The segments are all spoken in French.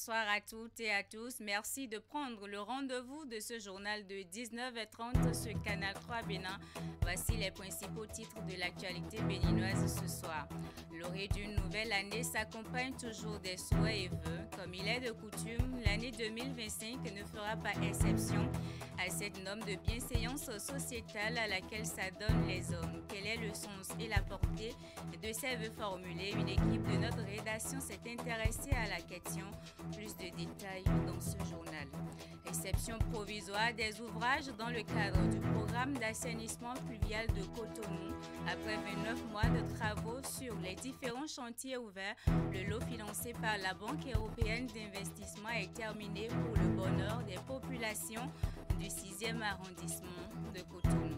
Bonsoir à toutes et à tous. Merci de prendre le rendez-vous de ce journal de 19h30 sur Canal 3 Bénin. Voici les principaux titres de l'actualité béninoise ce soir. L'orée d'une nouvelle année s'accompagne toujours des souhaits et vœux. Comme il est de coutume, l'année 2025 ne fera pas exception à cette norme de bienséance sociétale à laquelle s'adonnent les hommes. Quel est le sens et la portée de ces vœux formulés? Une équipe de notre rédaction s'est intéressée à la question. Plus de détails dans ce journal. Réception provisoire des ouvrages dans le cadre du programme d'assainissement pluvial de Cotonou. Après 29 mois de travaux sur les différents chantiers ouverts, le lot financé par la Banque européenne d'investissement est terminé pour le bonheur des populations du 6e arrondissement de Cotonou.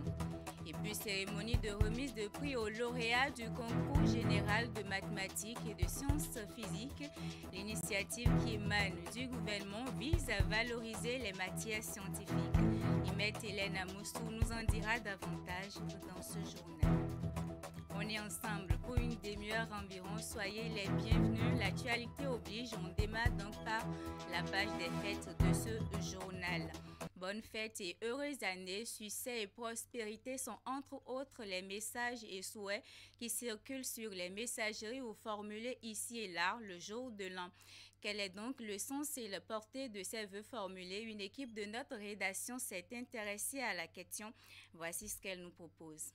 Et puis, cérémonie de remise de prix aux lauréats du concours général de mathématiques et de sciences physiques. L'initiative qui émane du gouvernement vise à valoriser les matières scientifiques. Imette Hélène Amoussou nous en dira davantage dans ce journal. On est ensemble pour une demi-heure environ. Soyez les bienvenus. L'actualité oblige. On démarre donc par la page des fêtes de ce journal. Bonne fête et heureuse année, succès et prospérité sont entre autres les messages et souhaits qui circulent sur les messageries ou formulés ici et là le jour de l'an. Quel est donc le sens et la portée de ces vœux formulés? Une équipe de notre rédaction s'est intéressée à la question. Voici ce qu'elle nous propose.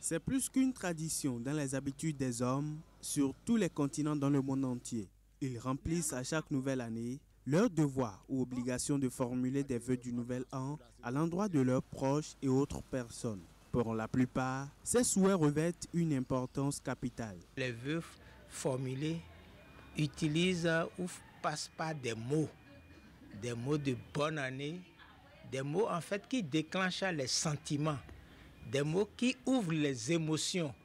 C'est plus qu'une tradition dans les habitudes des hommes sur tous les continents dans le monde entier. Ils remplissent à chaque nouvelle année leur devoir ou obligation de formuler des vœux du nouvel an à l'endroit de leurs proches et autres personnes. Pour la plupart, ces souhaits revêtent une importance capitale. Les vœux formulés utilisent ou passent par des mots de bonne année, des mots en fait qui déclenchent les sentiments, des mots qui ouvrent les émotions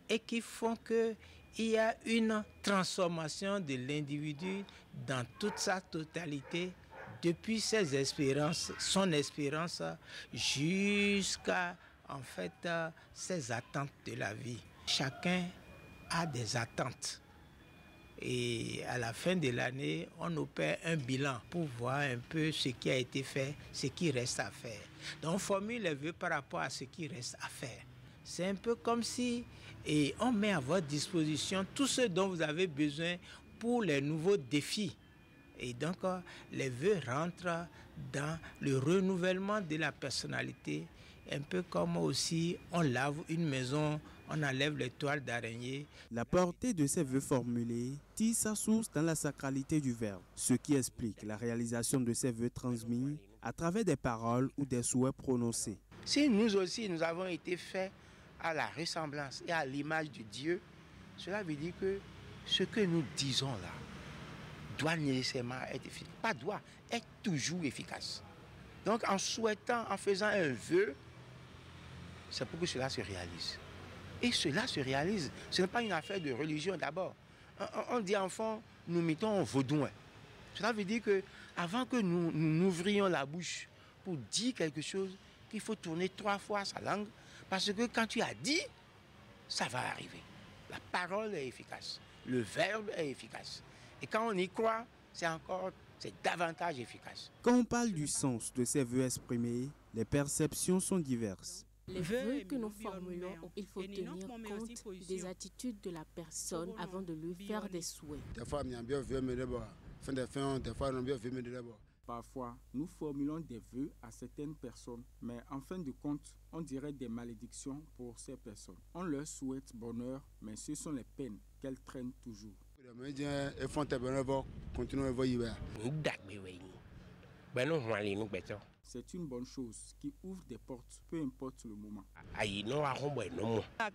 et qui font que il y a une transformation de l'individu dans toute sa totalité, depuis ses espérances, son espérance, jusqu'à en fait ses attentes de la vie. Chacun a des attentes. Et à la fin de l'année, on opère un bilan pour voir un peu ce qui a été fait, ce qui reste à faire. Donc on formule les vœux par rapport à ce qui reste à faire. C'est un peu comme si on met à votre disposition tout ce dont vous avez besoin pour les nouveaux défis. Et donc, les vœux rentrent dans le renouvellement de la personnalité, un peu comme aussi on lave une maison, on enlève les toiles d'araignée. La portée de ces vœux formulés tire sa source dans la sacralité du verbe, ce qui explique la réalisation de ces vœux transmis à travers des paroles ou des souhaits prononcés. Si nous aussi, nous avons été faits à la ressemblance et à l'image de Dieu, cela veut dire que ce que nous disons là doit nécessairement être efficace. Pas doit, est toujours efficace. Donc en souhaitant, en faisant un vœu, c'est pour que cela se réalise. Et cela se réalise. Ce n'est pas une affaire de religion d'abord. On dit enfant, nous mettons vaudouin. Cela veut dire que avant que nous ouvrions la bouche pour dire quelque chose, qu'il faut tourner 3 fois sa langue, parce que quand tu as dit, ça va arriver. La parole est efficace, le verbe est efficace. Et quand on y croit, c'est davantage efficace. Quand on parle du sens de ces vœux exprimés, les perceptions sont diverses. Les vœux que nous formulons, il faut tenir compte des attitudes de la personne avant de lui faire des souhaits. Parfois, nous formulons des vœux à certaines personnes, mais en fin de compte, on dirait des malédictions pour ces personnes. On leur souhaite bonheur, mais ce sont les peines qu'elles traînent toujours. C'est une bonne chose qui ouvre des portes, peu importe le moment.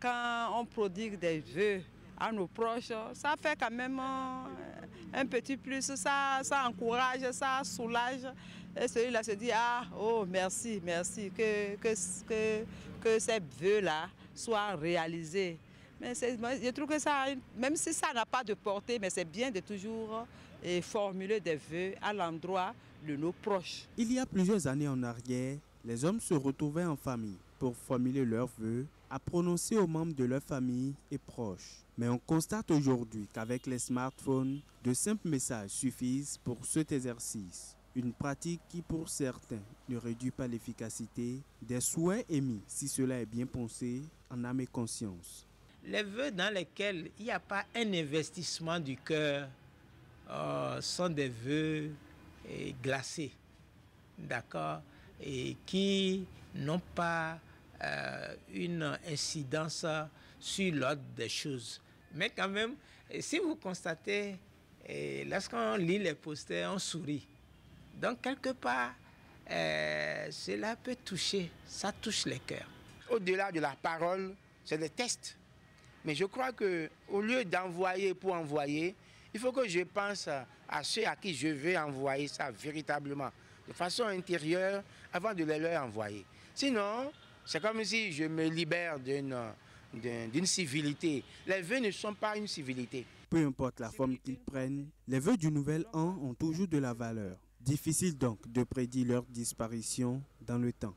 Quand on prodigue des vœux à nos proches, ça fait quand même un petit plus, ça encourage, ça soulage. Et celui-là se dit, merci, que ces vœux-là soient réalisés. Mais je trouve que ça, même si ça n'a pas de portée, mais c'est bien de toujours formuler des vœux à l'endroit de nos proches. Il y a plusieurs années en arrière, les hommes se retrouvaient en famille pour formuler leurs vœux à prononcer aux membres de leur famille et proches. Mais on constate aujourd'hui qu'avec les smartphones, de simples messages suffisent pour cet exercice. Une pratique qui, pour certains, ne réduit pas l'efficacité des souhaits émis, si cela est bien pensé, en âme et conscience. Les vœux dans lesquels il n'y a pas un investissement du cœur sont des vœux glacés, d'accord, et qui n'ont pas une incidence sur l'ordre des choses. Mais quand même, si vous constatez, lorsqu'on lit les posters, on sourit. Donc, quelque part, cela peut toucher, ça touche les cœurs. Au-delà de la parole, c'est des tests. Mais je crois qu'au lieu d'envoyer pour envoyer, il faut que je pense à ceux à qui je vais envoyer ça véritablement, de façon intérieure, avant de les leur envoyer. Sinon, c'est comme si je me libère d'une civilité. Les vœux ne sont pas une civilité. Peu importe la forme qu'ils prennent, les vœux du nouvel an ont toujours de la valeur. Difficile donc de prédire leur disparition dans le temps.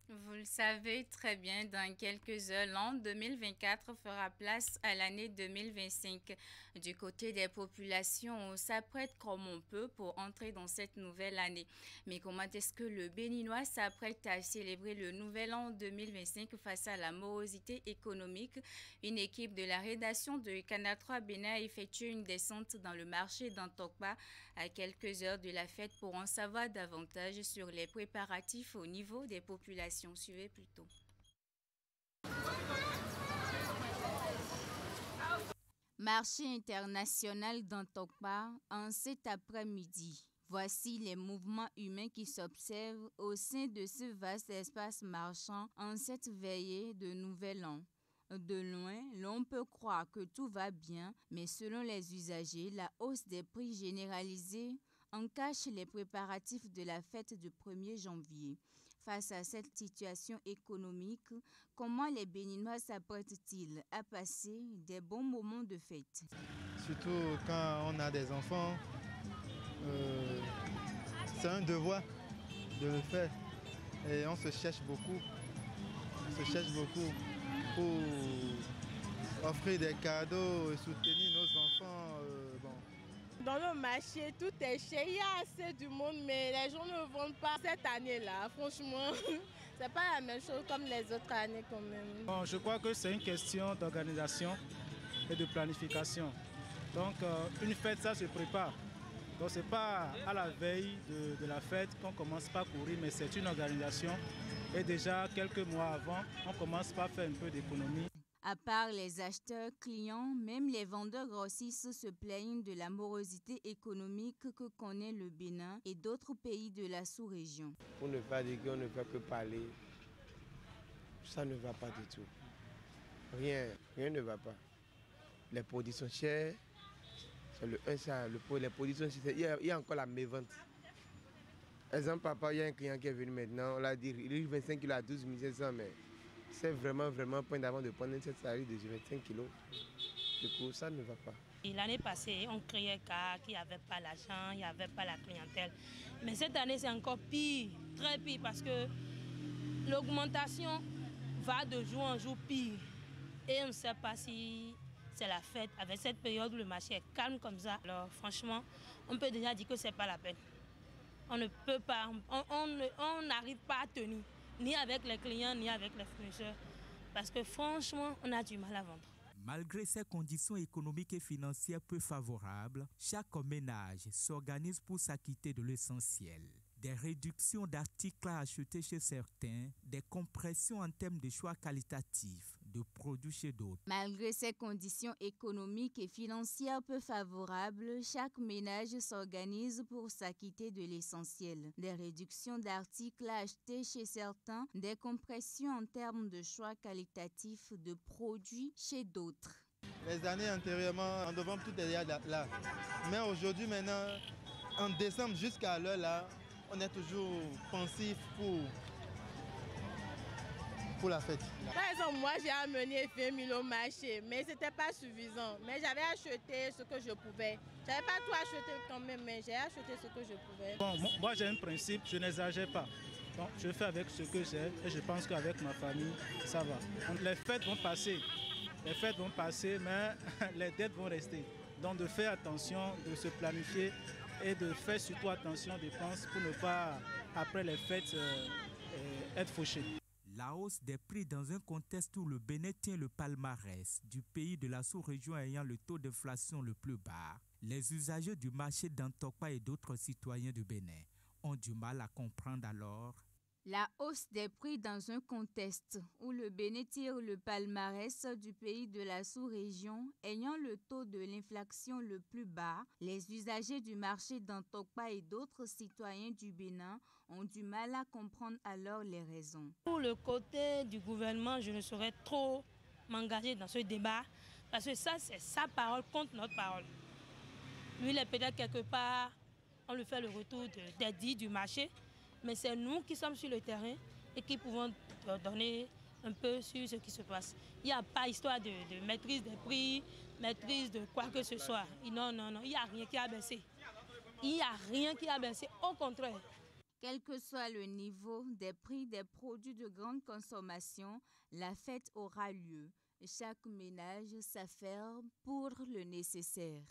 Vous le savez très bien, dans quelques heures, l'an 2024 fera place à l'année 2025. Du côté des populations, on s'apprête comme on peut pour entrer dans cette nouvelle année. Mais comment est-ce que le Béninois s'apprête à célébrer le nouvel an 2025 face à la morosité économique? Une équipe de la rédaction de Canal 3 Bénin a effectué une descente dans le marché d'Antokpa à quelques heures de la fête pour en savoir davantage sur les préparatifs au niveau des populations. Suivez plutôt. Marché international d'Antokpa en cet après-midi. Voici les mouvements humains qui s'observent au sein de ce vaste espace marchand en cette veillée de Nouvel An. De loin, l'on peut croire que tout va bien, mais selon les usagers, la hausse des prix généralisée en cache les préparatifs de la fête du 1er janvier. Face à cette situation économique, comment les Béninois s'apprêtent-ils à passer des bons moments de fête? Surtout quand on a des enfants, c'est un devoir de le faire. Et on se cherche beaucoup. Pour offrir des cadeaux et soutenir nos enfants. Dans le marché, tout est cher, il y a assez du monde, mais les gens ne vendent pas cette année-là. Franchement, c'est pas la même chose comme les autres années quand même. Bon, je crois que c'est une question d'organisation et de planification. Donc, une fête, ça se prépare. Donc, ce n'est pas à la veille de la fête qu'on commence par courir, mais c'est une organisation. Et déjà, quelques mois avant, on commence par faire un peu d'économie. À part les acheteurs clients, même les vendeurs grossistes se plaignent de la morosité économique que connaît le Bénin et d'autres pays de la sous-région. Pour ne pas dire qu'on ne peut que parler, ça ne va pas du tout. Rien ne va pas. Les produits sont chers, c'est le 1 ça, les produits sont chers. Il y a encore la mévente. Exemple, papa, il y a un client qui est venu maintenant, on l'a dit, il livre 25 kg à 12 500, mais c'est vraiment point d'avant de prendre cette salade de 25 kg. Du coup, ça ne va pas. L'année passée, on criait qu'il n'y avait pas l'argent, il n'y avait pas la clientèle. Mais cette année, c'est encore pire, très pire, parce que l'augmentation va de jour en jour pire. Et on ne sait pas si c'est la fête. Avec cette période où le marché est calme comme ça, alors franchement, on peut déjà dire que ce n'est pas la peine. On ne peut pas, on n'arrive pas à tenir, ni avec les clients, ni avec les fournisseurs, parce que franchement, on a du mal à vendre. Malgré ces conditions économiques et financières peu favorables, chaque ménage s'organise pour s'acquitter de l'essentiel. Des réductions d'articles à acheter chez certains, des compressions en termes de choix qualitatifs de produits chez d'autres. Malgré ces conditions économiques et financières peu favorables, chaque ménage s'organise pour s'acquitter de l'essentiel. Des réductions d'articles à acheter chez certains, des compressions en termes de choix qualitatifs de produits chez d'autres. Les années antérieurement, en novembre, tout est là. Mais aujourd'hui, maintenant, en décembre jusqu'à l'heure là, on est toujours pensif pour la fête. Par exemple, moi j'ai amené 20 000 au marché, mais ce n'était pas suffisant. Mais j'avais acheté ce que je pouvais. Je n'avais pas tout acheté quand même, mais j'ai acheté ce que je pouvais. Bon, moi j'ai un principe, je n'exagère pas. Donc je fais avec ce que j'ai et je pense qu'avec ma famille, ça va. Donc, les fêtes vont passer, mais les dettes vont rester. Donc de faire attention, de se planifier et de faire surtout attention aux dépenses pour ne pas, après les fêtes, être fauché. La hausse des prix dans un contexte où le Bénin tient le palmarès du pays de la sous-région ayant le taux d'inflation le plus bas, les usagers du marché d'Antokpa et d'autres citoyens du Bénin ont du mal à comprendre alors. La hausse des prix dans un contexte où le Bénin tire le palmarès du pays de la sous-région ayant le taux de l'inflation le plus bas, les usagers du marché d'Antokpa et d'autres citoyens du Bénin ont du mal à comprendre alors les raisons. Pour le côté du gouvernement, je ne saurais trop m'engager dans ce débat parce que ça, c'est sa parole contre notre parole. Lui, il est peut-être quelque part, on lui fait le retour des dits du marché. Mais c'est nous qui sommes sur le terrain et qui pouvons donner un peu sur ce qui se passe. Il n'y a pas histoire de maîtrise des prix, maîtrise de quoi que ce soit. Non, il n'y a rien qui a baissé. Il n'y a rien qui a baissé, au contraire. Quel que soit le niveau des prix des produits de grande consommation, la fête aura lieu. Chaque ménage s'affaire pour le nécessaire.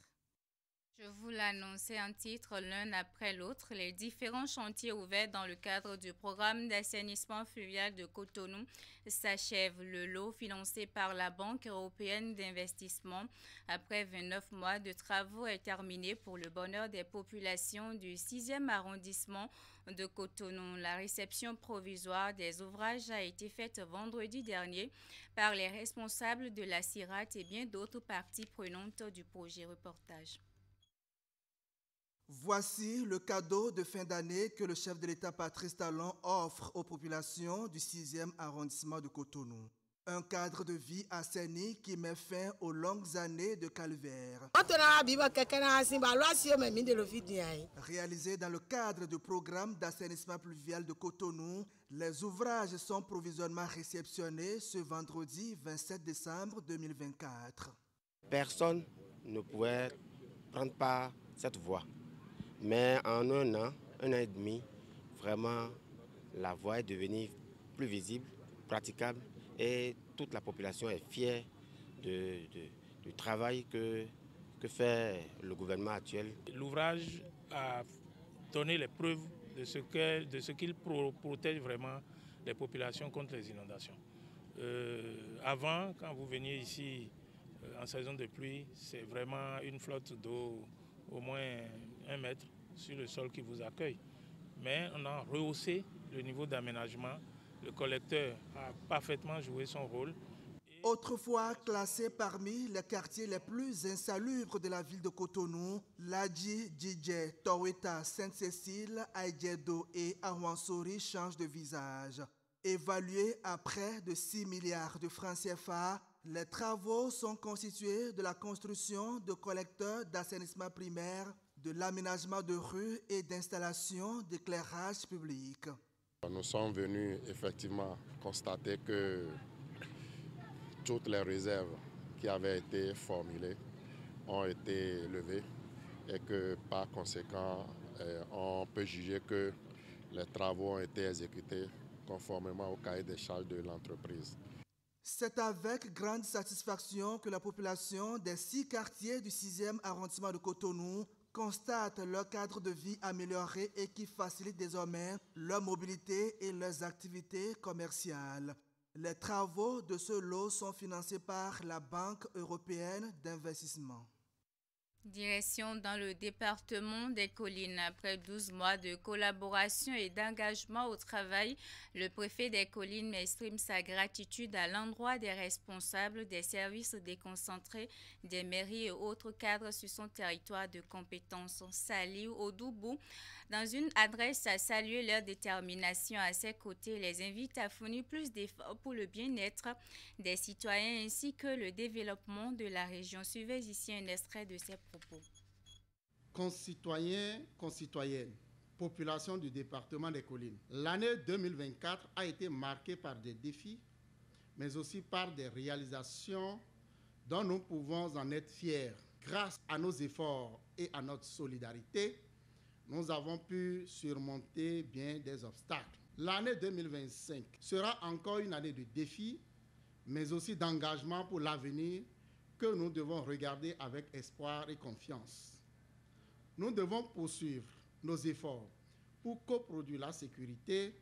Je vous l'annonçais en titre l'un après l'autre, les différents chantiers ouverts dans le cadre du programme d'assainissement fluvial de Cotonou s'achèvent. Le lot financé par la Banque européenne d'investissement après 29 mois de travaux est terminé pour le bonheur des populations du 6e arrondissement de Cotonou. La réception provisoire des ouvrages a été faite vendredi dernier par les responsables de la CIRAT et bien d'autres parties prenantes du projet reportage. Voici le cadeau de fin d'année que le chef de l'État Patrice Talon offre aux populations du 6e arrondissement de Cotonou. Un cadre de vie assaini qui met fin aux longues années de calvaire. Réalisé dans le cadre du programme d'assainissement pluvial de Cotonou, les ouvrages sont provisoirement réceptionnés ce vendredi 27 décembre 2024. Personne ne pouvait prendre part à cette voie. Mais en un an et demi, vraiment, la voie est devenue plus visible, praticable et toute la population est fière du travail que fait le gouvernement actuel. L'ouvrage a donné les preuves de ce qu'il protège vraiment les populations contre les inondations. Avant, quand vous veniez ici en saison de pluie, c'est vraiment une flotte d'eau au moins 1 mètre sur le sol qui vous accueille. Mais on a rehaussé le niveau d'aménagement. Le collecteur a parfaitement joué son rôle. Autrefois classé parmi les quartiers les plus insalubres de la ville de Cotonou, Ladji, Djidje, Toweta, Sainte-Cécile, Aïdjedo et Awansori changent de visage. Évalués à près de 6 milliards de francs CFA, les travaux sont constitués de la construction de collecteurs d'assainissement primaire, de l'aménagement de rues et d'installation d'éclairage public. Nous sommes venus effectivement constater que toutes les réserves qui avaient été formulées ont été levées et que par conséquent, on peut juger que les travaux ont été exécutés conformément au cahier des charges de l'entreprise. C'est avec grande satisfaction que la population des 6 quartiers du 6e arrondissement de Cotonou constate leur cadre de vie amélioré et qui facilite désormais leur mobilité et leurs activités commerciales. Les travaux de ce lot sont financés par la Banque européenne d'investissement. Direction dans le département des Collines. Après 12 mois de collaboration et d'engagement au travail, le préfet des Collines exprime sa gratitude à l'endroit des responsables des services déconcentrés, des mairies et autres cadres sur son territoire de compétence. Saliou Odoubou, dans une adresse à saluer leur détermination à ses côtés, les invite à fournir plus d'efforts pour le bien-être des citoyens ainsi que le développement de la région. Suivez ici un extrait de ses propos. Concitoyens, concitoyennes, population du département des Collines. L'année 2024 a été marquée par des défis, mais aussi par des réalisations dont nous pouvons en être fiers. Grâce à nos efforts et à notre solidarité, nous avons pu surmonter bien des obstacles. L'année 2025 sera encore une année de défis, mais aussi d'engagement pour l'avenir que nous devons regarder avec espoir et confiance. Nous devons poursuivre nos efforts pour coproduire la sécurité,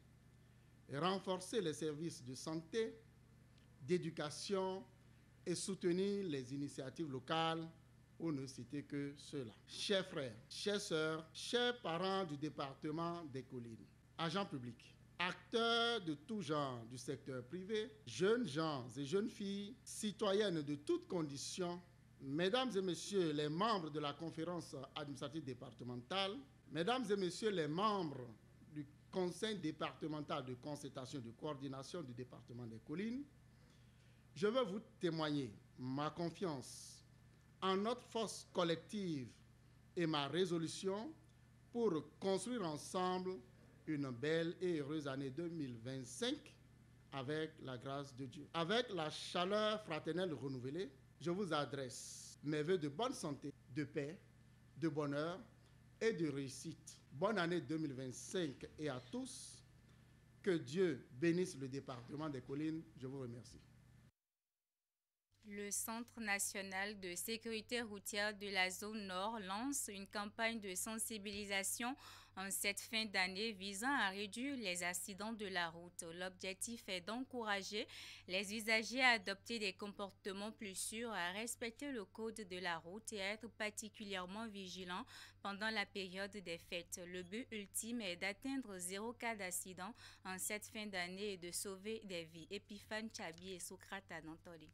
renforcer les services de santé, d'éducation et soutenir les initiatives locales, pour ne citer que ceux-là. Chers frères, chères sœurs, chers parents du département des Collines, agents publics, acteurs de tout genre du secteur privé, jeunes gens et jeunes filles, citoyennes de toutes conditions, mesdames et messieurs les membres de la conférence administrative départementale, mesdames et messieurs les membres du conseil départemental de concertation et de coordination du département des Collines, je veux vous témoigner ma confiance en notre force collective et ma résolution pour construire ensemble une belle et heureuse année 2025 avec la grâce de Dieu. Avec la chaleur fraternelle renouvelée, je vous adresse mes vœux de bonne santé, de paix, de bonheur et de réussite. Bonne année 2025 et à tous. Que Dieu bénisse le département des Collines. Je vous remercie. Le Centre national de sécurité routière de la zone nord lance une campagne de sensibilisation en cette fin d'année visant à réduire les accidents de la route. L'objectif est d'encourager les usagers à adopter des comportements plus sûrs, à respecter le code de la route et à être particulièrement vigilants pendant la période des fêtes. Le but ultime est d'atteindre 0 cas d'accident en cette fin d'année et de sauver des vies. Epiphane Chabi et Socrate Anantoli.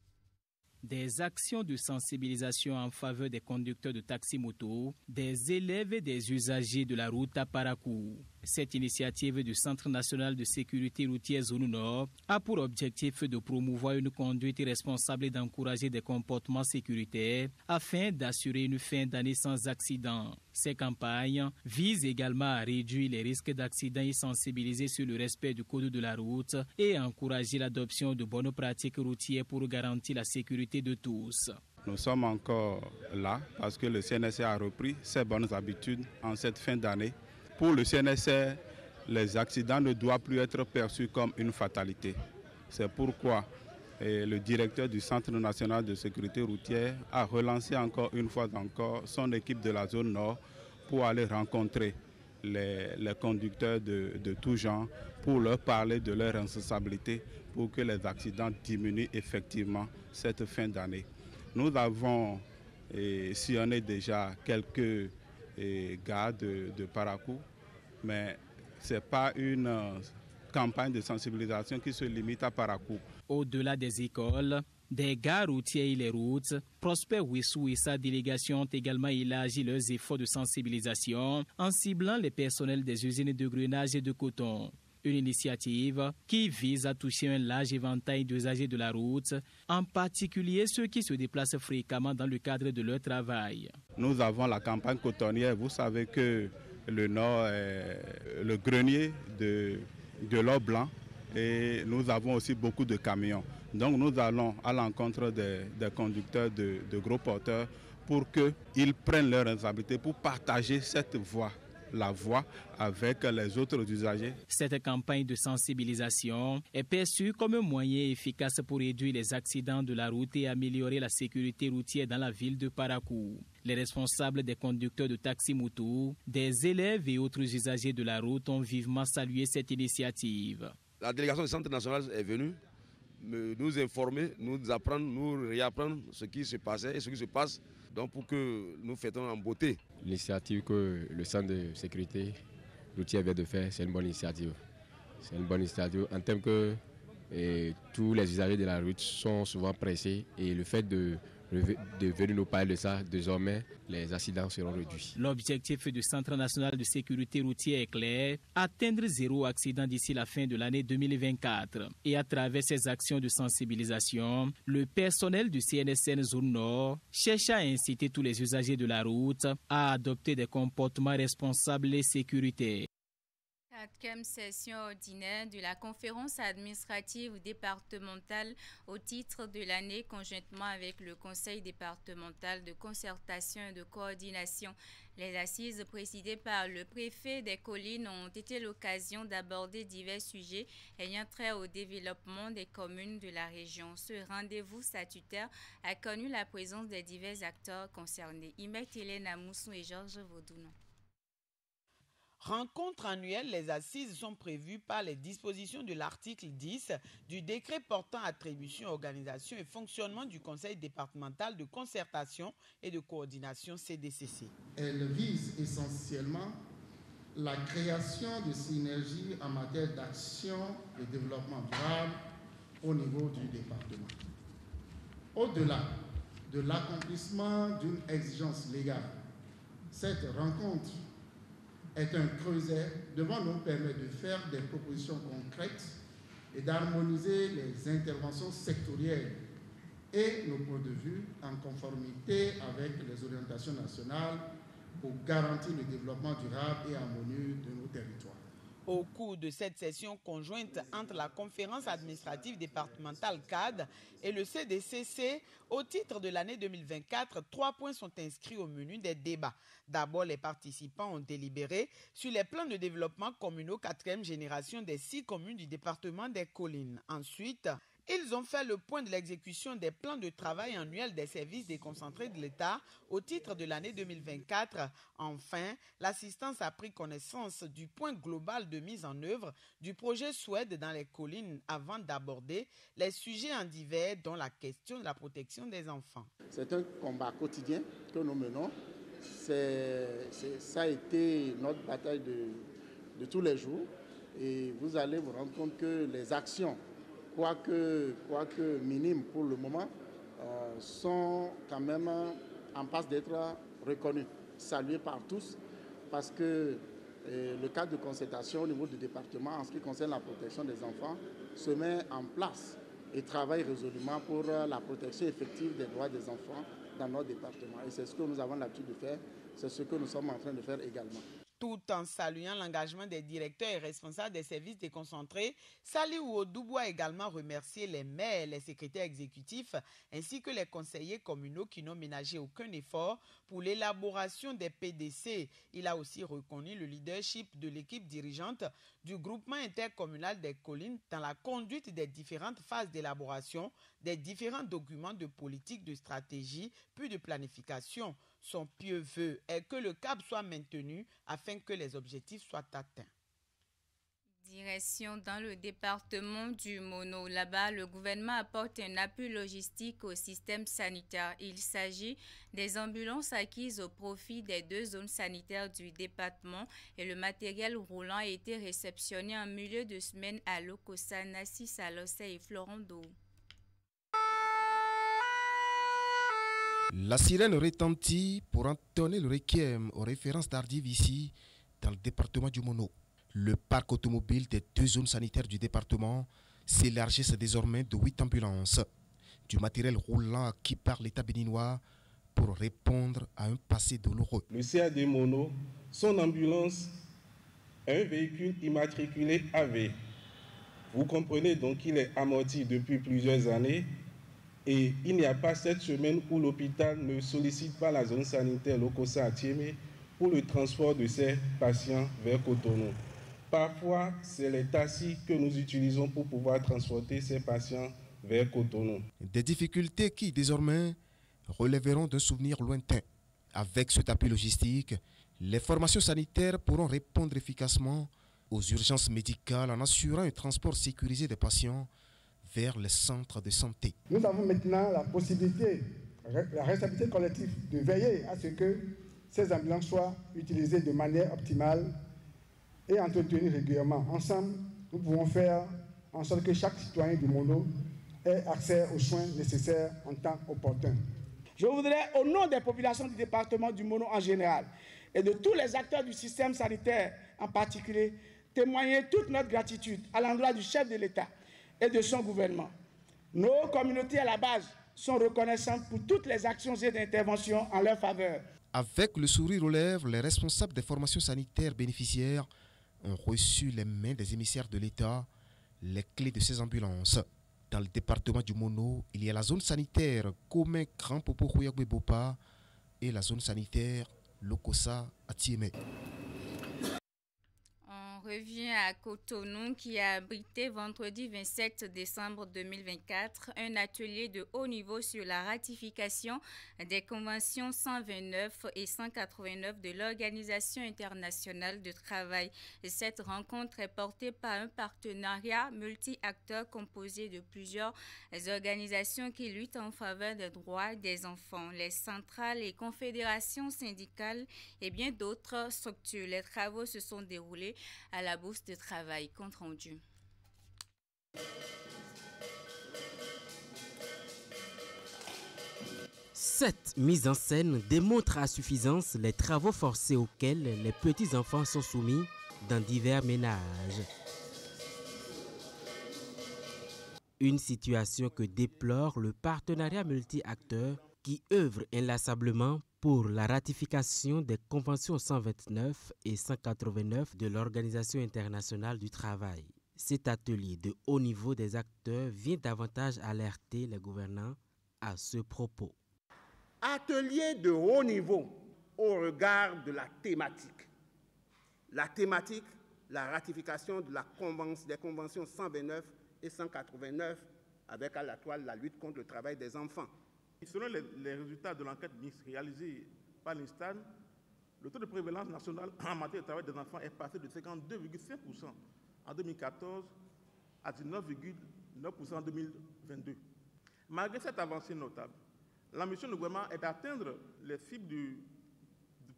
Des actions de sensibilisation en faveur des conducteurs de taxi-moto, des élèves et des usagers de la route à Parakou. Cette initiative du Centre national de sécurité routière Zone Nord a pour objectif de promouvoir une conduite responsable et d'encourager des comportements sécuritaires afin d'assurer une fin d'année sans accident. Ces campagnes visent également à réduire les risques d'accidents et sensibiliser sur le respect du code de la route et à encourager l'adoption de bonnes pratiques routières pour garantir la sécurité de tous. Nous sommes encore là parce que le CNSR a repris ses bonnes habitudes en cette fin d'année. Pour le CNSR, les accidents ne doivent plus être perçus comme une fatalité. C'est pourquoi le directeur du Centre national de sécurité routière a relancé encore une fois son équipe de la zone nord pour aller rencontrer les conducteurs de tout genre pour leur parler de leur responsabilité pour que les accidents diminuent effectivement cette fin d'année. Nous avons sillonné déjà quelques gars de Parakou, mais ce n'est pas une campagne de sensibilisation qui se limite à Parakou. Au-delà des écoles, des gares routières et les routes, Prosper Wissou et sa délégation ont également élargi leurs efforts de sensibilisation en ciblant les personnels des usines de grenage et de coton. Une initiative qui vise à toucher un large éventail d'usagers de la route, en particulier ceux qui se déplacent fréquemment dans le cadre de leur travail. Nous avons la campagne cotonnière. Vous savez que le Nord est le grenier de l'or blanc et nous avons aussi beaucoup de camions. Donc nous allons à l'encontre des conducteurs de gros porteurs pour qu'ils prennent leurs responsabilités pour partager cette voie. La voie avec les autres usagers. Cette campagne de sensibilisation est perçue comme un moyen efficace pour réduire les accidents de la route et améliorer la sécurité routière dans la ville de Parakou. Les responsables des conducteurs de taxi-moto, des élèves et autres usagers de la route ont vivement salué cette initiative. La délégation du Centre national est venue nous informer, nous apprendre, nous réapprendre ce qui se passait et ce qui se passe. Donc pour que nous fêtons en beauté. L'initiative que le Centre de sécurité routière vient de faire, c'est une bonne initiative. C'est une bonne initiative en termes que tous les usagers de la route sont souvent pressés et le fait de venir nous parler de ça, désormais, les accidents seront réduits. L'objectif du Centre national de sécurité routière est clair, atteindre 0 accident d'ici la fin de l'année 2024. Et à travers ces actions de sensibilisation, le personnel du CNSN Zone Nord cherche à inciter tous les usagers de la route à adopter des comportements responsables et sécuritaires. 4e session ordinaire de la conférence administrative départementale au titre de l'année conjointement avec le Conseil départemental de concertation et de coordination. Les assises présidées par le préfet des Collines ont été l'occasion d'aborder divers sujets ayant trait au développement des communes de la région. Ce rendez-vous statutaire a connu la présence des divers acteurs concernés. Imek Hélène Amoussou et Georges Vaudounon. Rencontre annuelle, les assises sont prévues par les dispositions de l'article 10 du décret portant attribution, organisation et fonctionnement du Conseil départemental de concertation et de coordination CDCC. Elle vise essentiellement la création de synergies en matière d'action et développement durable au niveau du département. Au-delà de l'accomplissement d'une exigence légale, cette rencontre est un creuset devant nous permettre de faire des propositions concrètes et d'harmoniser les interventions sectorielles et nos points de vue en conformité avec les orientations nationales pour garantir le développement durable et harmonieux de nos territoires. Au cours de cette session conjointe entre la conférence administrative départementale CAD et le CDCC, au titre de l'année 2024, 3 points sont inscrits au menu des débats. D'abord, les participants ont délibéré sur les plans de développement communaux 4e génération des 6 communes du département des Collines. Ensuite, ils ont fait le point de l'exécution des plans de travail annuels des services déconcentrés de l'État au titre de l'année 2024. Enfin, l'assistance a pris connaissance du point global de mise en œuvre du projet SWED dans les collines avant d'aborder les sujets en divers, dont la question de la protection des enfants. C'est un combat quotidien que nous menons. Ça a été notre bataille de tous les jours. Et vous allez vous rendre compte que les actions, quoique minimes pour le moment, sont quand même en passe d'être reconnues, saluées par tous, parce que le cadre de concertation au niveau du département en ce qui concerne la protection des enfants se met en place et travaille résolument pour la protection effective des droits des enfants dans notre département. Et c'est ce que nous avons l'habitude de faire, c'est ce que nous sommes en train de faire également. Tout en saluant l'engagement des directeurs et responsables des services déconcentrés, Saliou Odoubou a également remercié les maires, les secrétaires exécutifs ainsi que les conseillers communaux qui n'ont ménagé aucun effort pour l'élaboration des PDC. Il a aussi reconnu le leadership de l'équipe dirigeante du groupement intercommunal des Collines dans la conduite des différentes phases d'élaboration des différents documents de politique, de stratégie, puis de planification. Son pieux vœu est que le cap soit maintenu afin que les objectifs soient atteints. Direction dans le département du Mono. Là-bas, le gouvernement apporte un appui logistique au système sanitaire. Il s'agit des ambulances acquises au profit des 2 zones sanitaires du département et le matériel roulant a été réceptionné en milieu de semaine à Lokossa, Nassi Salose et Florando. La sirène retentit pour entonner le requiem aux références d'Ardivici dans le département du Mono. Le parc automobile des 2 zones sanitaires du département s'élargit désormais de 8 ambulances, du matériel roulant acquis par l'État béninois pour répondre à un passé douloureux. Le CAD Mono, son ambulance, un véhicule immatriculé AV. Vous comprenez donc qu'il est amorti depuis plusieurs années. Et il n'y a pas cette semaine où l'hôpital ne sollicite pas la zone sanitaire Lokossa à Thiémé pour le transport de ses patients vers Cotonou. Parfois, c'est les taxis que nous utilisons pour pouvoir transporter ces patients vers Cotonou. Des difficultés qui, désormais, relèveront d'un souvenir lointain. Avec cet appui logistique, les formations sanitaires pourront répondre efficacement aux urgences médicales en assurant un transport sécurisé des patients vers les centres de santé. Nous avons maintenant la possibilité, la responsabilité collective de veiller à ce que ces ambulances soient utilisées de manière optimale et entretenues régulièrement. Ensemble, nous pouvons faire en sorte que chaque citoyen du Mono ait accès aux soins nécessaires en temps opportun. Je voudrais, au nom des populations du département du Mono en général et de tous les acteurs du système sanitaire en particulier, témoigner toute notre gratitude à l'endroit du chef de l'État et de son gouvernement. Nos communautés à la base sont reconnaissantes pour toutes les actions et interventions en leur faveur. Avec le sourire aux lèvres, les responsables des formations sanitaires bénéficiaires ont reçu les mains des émissaires de l'État les clés de ces ambulances. Dans le département du Mono, il y a la zone sanitaire Commun Grand Popo Bopa et la zone sanitaire Lokosa à Tiémé. On revient à Cotonou qui a abrité vendredi 27 décembre 2024 un atelier de haut niveau sur la ratification des conventions 129 et 189 de l'Organisation internationale du travail. Cette rencontre est portée par un partenariat multi-acteurs composé de plusieurs organisations qui luttent en faveur des droits des enfants, les centrales et confédérations syndicales et bien d'autres structures. Les travaux se sont déroulés à la bourse de travail. Compte rendu. Cette mise en scène démontre à suffisance les travaux forcés auxquels les petits-enfants sont soumis dans divers ménages. Une situation que déplore le partenariat multi-acteurs qui œuvre inlassablement pour la ratification des conventions 129 et 189 de l'Organisation internationale du travail. Cet atelier de haut niveau des acteurs vient davantage alerter les gouvernants à ce propos. Atelier de haut niveau au regard de la thématique. La thématique, la ratification de des conventions 129 et 189 avec à la toile la lutte contre le travail des enfants. Selon les résultats de l'enquête réalisée par l'INSTAN, le taux de prévalence nationale en matière de travail des enfants est passé de 52,5% en 2014 à 19,9% en 2022. Malgré cette avancée notable, l'ambition du gouvernement est d'atteindre les cibles du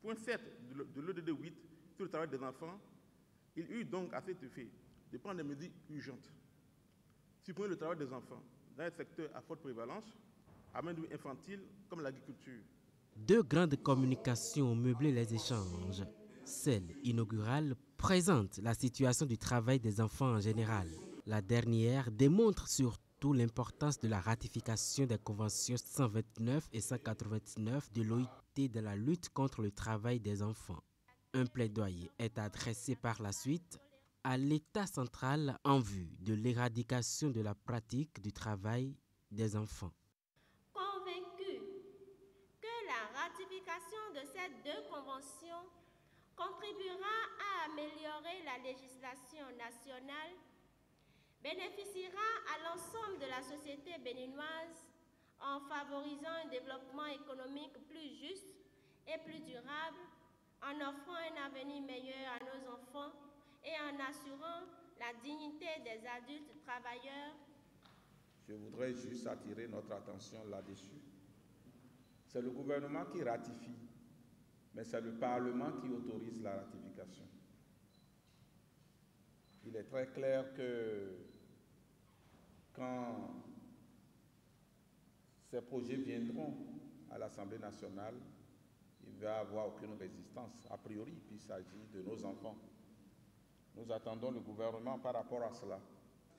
point 7 de l'EDD 8 sur le travail des enfants. Il eut donc à cet effet de prendre des mesures urgentes. Supprimer le travail des enfants dans les secteurs à forte prévalence, à main d'œuvre infantile comme l'agriculture. Deux grandes communications ont meublé les échanges. Celle inaugurale présente la situation du travail des enfants en général. La dernière démontre surtout l'importance de la ratification des conventions 129 et 189 de l'OIT dans la lutte contre le travail des enfants. Un plaidoyer est adressé par la suite à l'État central en vue de l'éradication de la pratique du travail des enfants. De ces deux conventions contribuera à améliorer la législation nationale, bénéficiera à l'ensemble de la société béninoise en favorisant un développement économique plus juste et plus durable, en offrant un avenir meilleur à nos enfants et en assurant la dignité des adultes travailleurs. Je voudrais juste attirer notre attention là-dessus. C'est le gouvernement qui ratifie, mais c'est le Parlement qui autorise la ratification. Il est très clair que quand ces projets viendront à l'Assemblée nationale, il ne va y avoir aucune résistance, a priori, puisqu'il s'agit de nos enfants. Nous attendons le gouvernement par rapport à cela.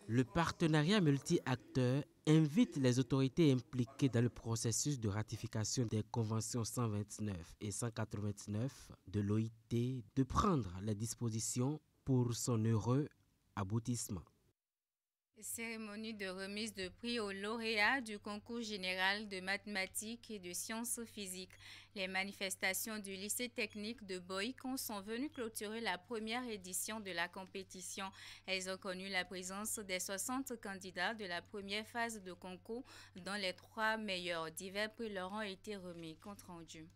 Le partenariat multi-acteurs invite les autorités impliquées dans le processus de ratification des conventions 129 et 189 de l'OIT de prendre les dispositions pour son heureux aboutissement. Cérémonie de remise de prix aux lauréats du concours général de mathématiques et de sciences physiques. Les manifestations du lycée technique de Boïcon sont venues clôturer la première édition de la compétition. Elles ont connu la présence des 60 candidats de la première phase de concours, dont les 3 meilleurs. Divers prix leur ont été remis. Compte rendu.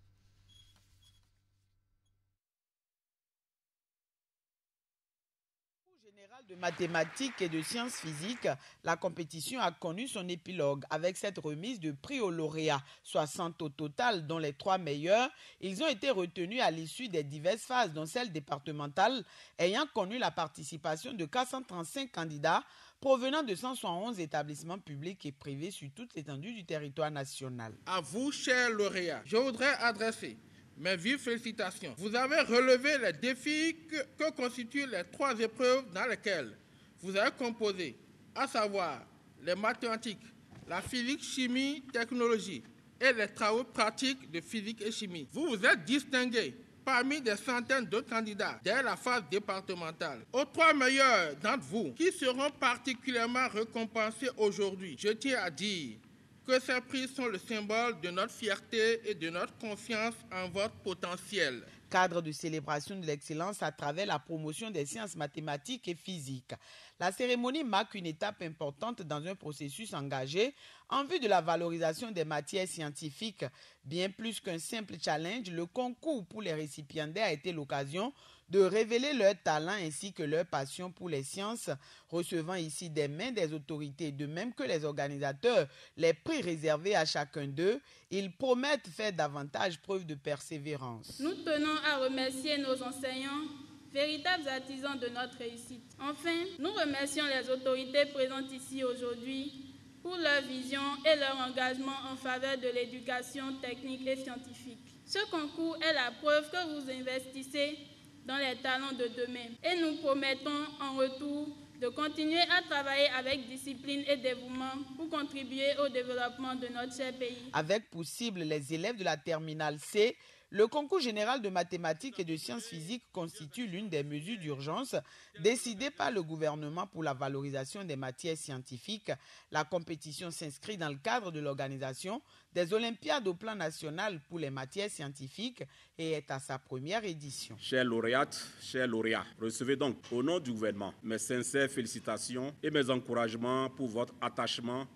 De mathématiques et de sciences physiques, la compétition a connu son épilogue avec cette remise de prix aux lauréats, 60 au total, dont les 3 meilleurs. Ils ont été retenus à l'issue des diverses phases, dont celle départementale, ayant connu la participation de 435 candidats provenant de 171 établissements publics et privés sur toute l'étendue du territoire national. À vous, chers lauréats, je voudrais adresser mes vives félicitations. Vous avez relevé les défis que constituent les 3 épreuves dans lesquelles vous avez composé, à savoir les mathématiques, la physique, chimie, technologie et les travaux pratiques de physique et chimie. Vous vous êtes distingué parmi des centaines de candidats dès la phase départementale. Aux 3 meilleurs d'entre vous qui seront particulièrement récompensés aujourd'hui, je tiens à dire que ces prix sont le symbole de notre fierté et de notre confiance en votre potentiel. Cadre de célébration de l'excellence à travers la promotion des sciences mathématiques et physiques. La cérémonie marque une étape importante dans un processus engagé en vue de la valorisation des matières scientifiques. Bien plus qu'un simple challenge, le concours pour les récipiendaires a été l'occasion de révéler leur talent ainsi que leur passion pour les sciences, recevant ici des mains des autorités, de même que les organisateurs, les prix réservés à chacun d'eux. Ils promettent faire davantage preuve de persévérance. Nous tenons à remercier nos enseignants, véritables artisans de notre réussite. Enfin, nous remercions les autorités présentes ici aujourd'hui pour leur vision et leur engagement en faveur de l'éducation technique et scientifique. Ce concours est la preuve que vous investissez dans les talents de demain. Et nous promettons en retour de continuer à travailler avec discipline et dévouement pour contribuer au développement de notre cher pays. Avec pour cible les élèves de la terminale C, le concours général de mathématiques et de sciences physiques constitue l'une des mesures d'urgence décidées par le gouvernement pour la valorisation des matières scientifiques. La compétition s'inscrit dans le cadre de l'organisation des Olympiades au plan national pour les matières scientifiques et est à sa première édition. Chers lauréates, chers lauréats, recevez donc au nom du gouvernement mes sincères félicitations et mes encouragements pour votre attachement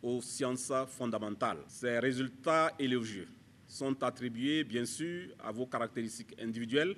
aux sciences fondamentales. Ces résultats élogieux sont attribués bien sûr à vos caractéristiques individuelles,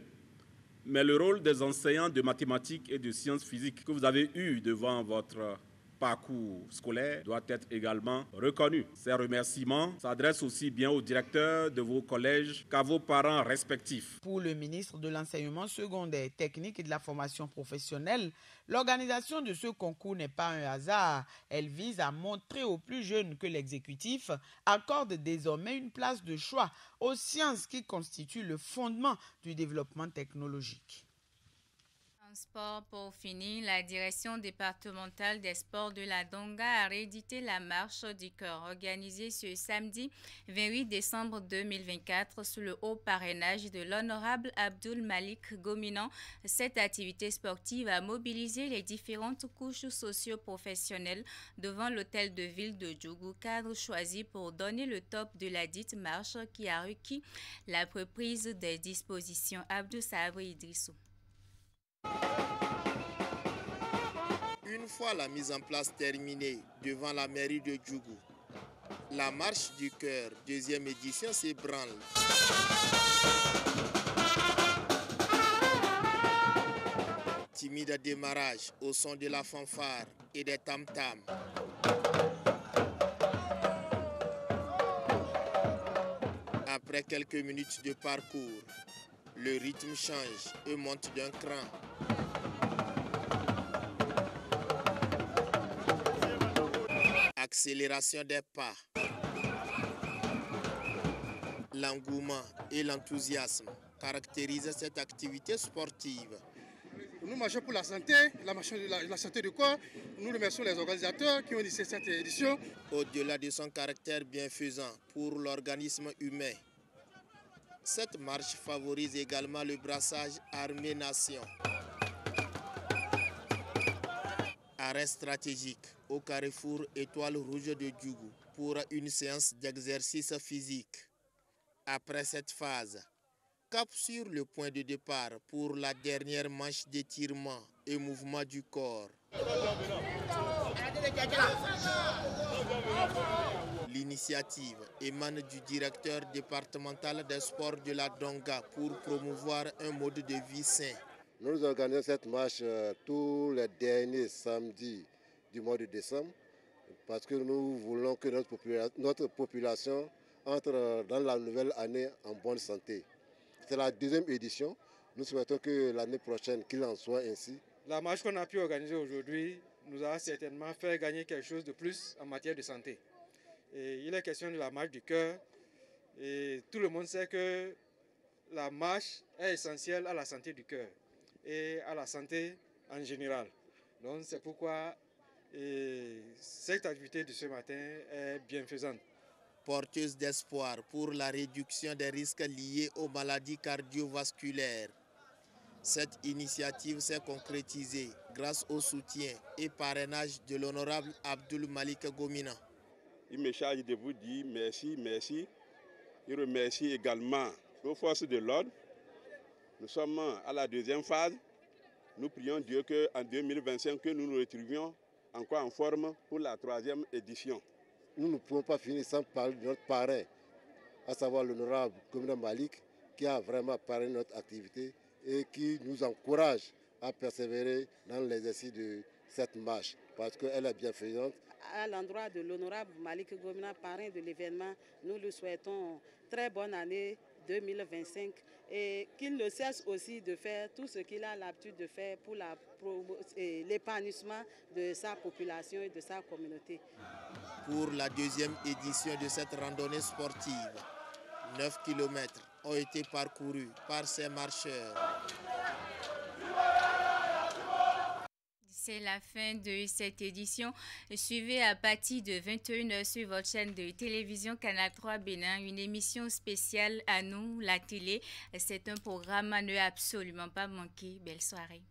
mais le rôle des enseignants de mathématiques et de sciences physiques que vous avez eu devant votre parcours scolaire doit être également reconnu. Ces remerciements s'adressent aussi bien aux directeurs de vos collèges qu'à vos parents respectifs. Pour le ministre de l'Enseignement secondaire, technique et de la formation professionnelle, l'organisation de ce concours n'est pas un hasard. Elle vise à montrer aux plus jeunes que l'exécutif accorde désormais une place de choix aux sciences qui constituent le fondement du développement technologique. Sport pour finir, la direction départementale des sports de la Donga a réédité la marche du cœur organisée ce samedi 28 décembre 2024 sous le haut parrainage de l'honorable Abdoul Malik Gominan. Cette activité sportive a mobilisé les différentes couches socio-professionnelles devant l'hôtel de ville de Djougou, cadre choisi pour donner le top de la dite marche qui a requis la reprise des dispositions. Abdou Sabri Idrissou. Une fois la mise en place terminée devant la mairie de Djougou, la marche du cœur, deuxième édition, s'ébranle. Timide démarrage au son de la fanfare et des tam-tams. Après quelques minutes de parcours, le rythme change et monte d'un cran. Accélération des pas. L'engouement et l'enthousiasme caractérisent cette activité sportive. Nous marchons pour la santé, la santé du corps. Nous remercions les organisateurs qui ont initié cette édition. Au-delà de son caractère bienfaisant pour l'organisme humain, cette marche favorise également le brassage armée-nation. Arrêt stratégique au carrefour Étoile Rouge de Djougou pour une séance d'exercice physique. Après cette phase, cap sur le point de départ pour la dernière manche d'étirement et mouvement du corps. L'initiative émane du directeur départemental des sports de la Donga pour promouvoir un mode de vie sain. Nous organisons cette marche tous les derniers samedis du mois de décembre parce que nous voulons que notre population entre dans la nouvelle année en bonne santé. C'est la deuxième édition. Nous souhaitons que l'année prochaine, qu'il en soit ainsi. La marche qu'on a pu organiser aujourd'hui nous a certainement fait gagner quelque chose de plus en matière de santé. Et il est question de la marche du cœur. Et tout le monde sait que la marche est essentielle à la santé du cœur et à la santé en général. Donc c'est pourquoi cette activité de ce matin est bienfaisante. porteuse d'espoir pour la réduction des risques liés aux maladies cardiovasculaires. Cette initiative s'est concrétisée grâce au soutien et parrainage de l'honorable Abdoul Malik Gomina. Il me charge de vous dire merci, merci. Il remercie également nos forces de l'ordre. Nous sommes à la deuxième phase. Nous prions Dieu qu'en 2025, que nous nous retrouvions encore en forme pour la troisième édition. Nous ne pouvons pas finir sans parler de notre parrain, à savoir l'honorable Gomina Malik, qui a vraiment parrainé notre activité et qui nous encourage à persévérer dans l'exercice de cette marche, parce qu'elle est bienfaisante. À l'endroit de l'honorable Malik Gomina, parrain de l'événement, nous lui souhaitons très bonne année 2025 et qu'il ne cesse aussi de faire tout ce qu'il a l'habitude de faire pour l'épanouissement de sa population et de sa communauté. Pour la deuxième édition de cette randonnée sportive, 9 km ont été parcourus par ces marcheurs. C'est la fin de cette édition. Suivez à partir de 21h sur votre chaîne de télévision Canal 3 Bénin une émission spéciale à nous, la télé. C'est un programme à ne absolument pas manquer. Belle soirée.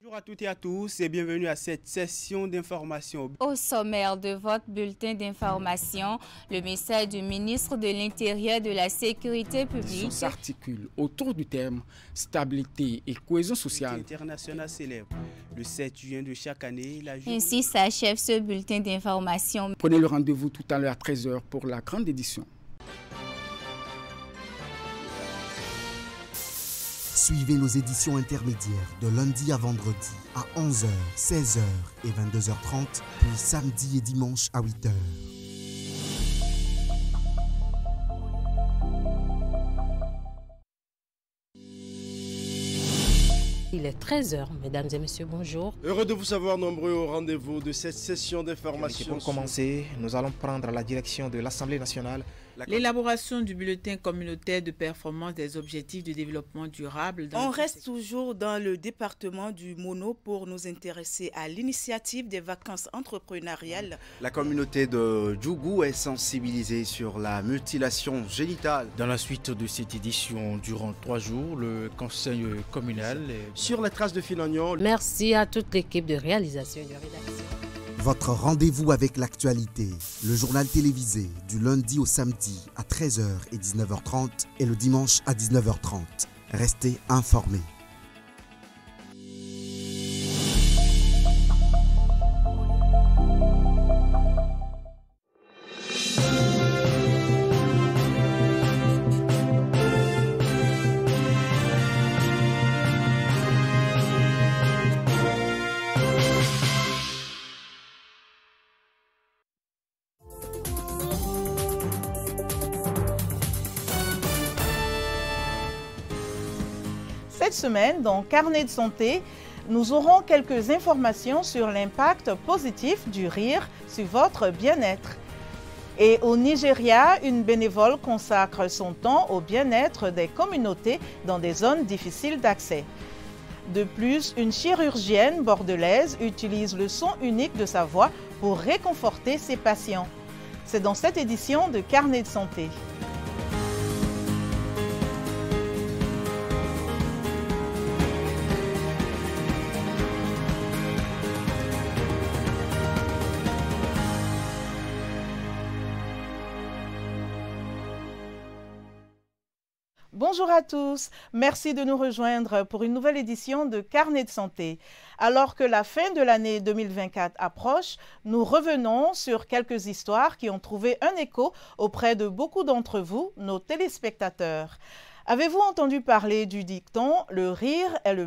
Bonjour à toutes et à tous et bienvenue à cette session d'information. Au sommaire de votre bulletin d'information, le message du ministre de l'Intérieur et de la Sécurité publique s'articule autour du thème stabilité et cohésion sociale. International célèbre le 7 juin de chaque année. Ainsi s'achève ce bulletin d'information. Prenez le rendez-vous tout à l'heure à 13h pour la grande édition. Suivez nos éditions intermédiaires de lundi à vendredi à 11h, 16h et 22h30, puis samedi et dimanche à 8h. Il est 13h, mesdames et messieurs, bonjour. Heureux de vous savoir nombreux au rendez-vous de cette session d'information. Pour commencer, nous allons prendre la direction de l'Assemblée nationale. L'élaboration du bulletin communautaire de performance des objectifs de développement durable. On reste toujours dans le département du Mono pour nous intéresser à l'initiative des vacances entrepreneuriales. La communauté de Djougou est sensibilisée sur la mutilation génitale. Dans la suite de cette édition, durant 3 jours, le conseil communal sur les traces de Filognon. Merci à toute l'équipe de réalisation et de rédaction. Votre rendez-vous avec l'actualité, le journal télévisé du lundi au samedi à 13h et 19h30 et le dimanche à 19h30. Restez informés. Cette semaine, dans Carnet de santé, nous aurons quelques informations sur l'impact positif du rire sur votre bien-être. Et au Nigeria, une bénévole consacre son temps au bien-être des communautés dans des zones difficiles d'accès. De plus, une chirurgienne bordelaise utilise le son unique de sa voix pour réconforter ses patients. C'est dans cette édition de Carnet de santé. Bonjour à tous, merci de nous rejoindre pour une nouvelle édition de Carnet de santé. Alors que la fin de l'année 2024 approche, nous revenons sur quelques histoires qui ont trouvé un écho auprès de beaucoup d'entre vous, nos téléspectateurs. Avez-vous entendu parler du dicton « Le rire est le